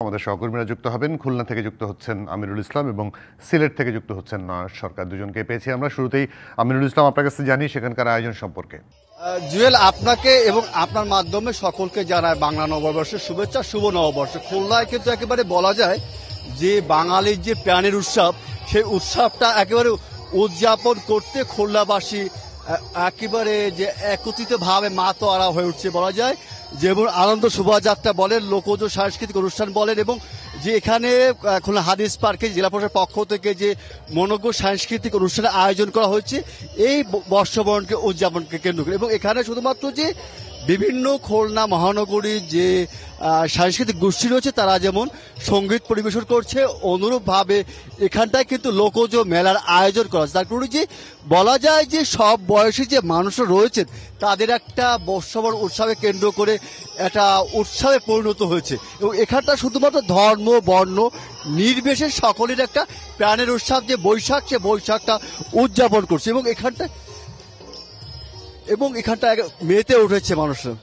আমাদের সহকর্মীরা যুক্ত হবেন। খুলনা থেকে যুক্ত হচ্ছেন আমিরুল ইসলাম এবং সিলেট থেকে যুক্ত হচ্ছেন নয়ন সরকার। দুজনকে পেয়েছি আমরা। শুরুতেই আমিরুল ইসলাম, আপনার কাছে জানি সেখানকার আয়োজন সম্পর্কে। জুয়েল, আপনাকে এবং আপনার মাধ্যমে সকলকে জানায় বাংলা নববর্ষের শুভেচ্ছা, শুভ নববর্ষ। খুলনায় কিন্তু একেবারে বলা যায় যে বাঙালির যে প্রাণের উৎসব, সেই উৎসবটা একেবারে উদযাপন করতে খুলনাবাসী একেবারে যে একত্রিতভাবে মাতোয়ারা হয়ে উঠছে বলা যায়। যেমন আনন্দ শোভাযাত্রা বলেন, লোকজ সাংস্কৃতিক অনুষ্ঠান বলেন, এবং যে এখানে খুলনা হাদিস পার্কে জেলা প্রশাসনের পক্ষ থেকে যে মনোজ্ঞ সাংস্কৃতিক অনুষ্ঠানের আয়োজন করা হয়েছে এই বর্ষবরণকে উদযাপনকে কেন্দ্র করে। এবং এখানে শুধুমাত্র যে বিভিন্ন খুলনা মহানগরীর যে সাংস্কৃতিক গোষ্ঠী রয়েছে তারা যেমন সঙ্গীত পরিবেশন করছে, অনুরূপভাবে এখানটায় কিন্তু লোকজ মেলার আয়োজন করা হচ্ছে। তার কারণে যে বলা যায় যে সব বয়সী যে মানুষরা রয়েছেন তাদের একটা বর্ষবরণ উৎসবে কেন্দ্র করে একটা উৎসবে পরিণত হয়েছে। এবং এখানটা শুধুমাত্র ধর্ম বর্ণ নির্বিশেষে সকলের একটা প্রাণের উৎসব যে বৈশাখ, সে বৈশাখটা উদযাপন করছে। এবং এখানটা মেতে উঠেছে মানুষরা।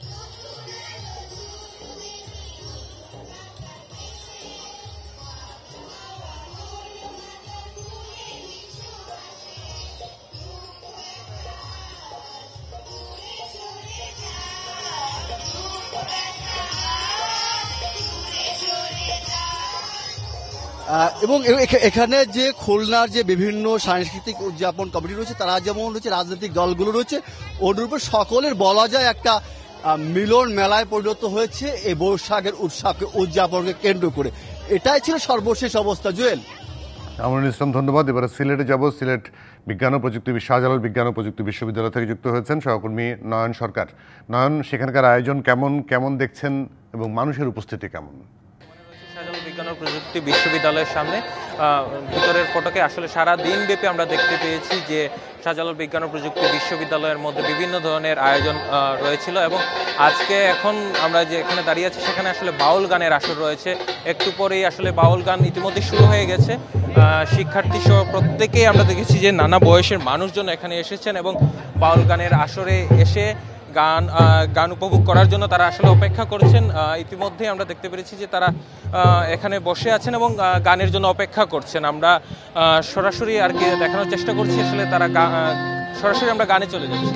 এবং এখানে যে খুলনার যে বিভিন্ন সাংস্কৃতিক উদযাপন কমিটি রয়েছে তারা যেমন রয়েছে, রাজনৈতিক দলগুলো রয়েছে, ওর উপর সকলের বলা যায় একটা মিলন মেলায় পরিণত হয়েছে এই বৈশাখের উৎসবকে উদযাপনকে কেন্দ্র করে। এটাই ছিল সর্বশেষ অবস্থা। জুয়েল, আমিরুল ইসলাম, ধন্যবাদ। এবারে সিলেটে যাব। সিলেট বিজ্ঞান ও প্রযুক্তি শাহজালাল বিজ্ঞান ও প্রযুক্তি বিশ্ববিদ্যালয় থেকে যুক্ত হয়েছেন সহকর্মী নয়ন সরকার। নয়ন, সেখানকার আয়োজন কেমন দেখছেন এবং মানুষের উপস্থিতি কেমন? শাহজালাল বিজ্ঞান ও প্রযুক্তি বিশ্ববিদ্যালয়ের সামনে ভিতরের ফটকে আসলে সারা দিন ব্যাপী আমরা দেখতে পেয়েছি যে শাহজালাল বিজ্ঞান ও প্রযুক্তি বিশ্ববিদ্যালয়ের মধ্যে বিভিন্ন ধরনের আয়োজন রয়েছিল। এবং আজকে এখন আমরা যে এখানে দাঁড়িয়ে আছি সেখানে আসলে বাউল গানের আসর রয়েছে। একটু পরেই আসলে বাউল গান ইতিমধ্যে শুরু হয়ে গেছে। শিক্ষার্থী সহ প্রত্যেকেই আমরা দেখেছি যে নানা বয়সের মানুষজন এখানে এসেছেন এবং বাউল গানের আসরে এসে গান উপভোগ করার জন্য তারা আসলে অপেক্ষা করছেন। ইতিমধ্যে আমরা দেখতে পেরেছি যে তারা এখানে বসে আছেন এবং গানের জন্য অপেক্ষা করছেন। আমরা সরাসরি আর কি দেখানোর চেষ্টা করছি, আসলে তারা সরাসরি আমরা গানে চলে যাচ্ছি।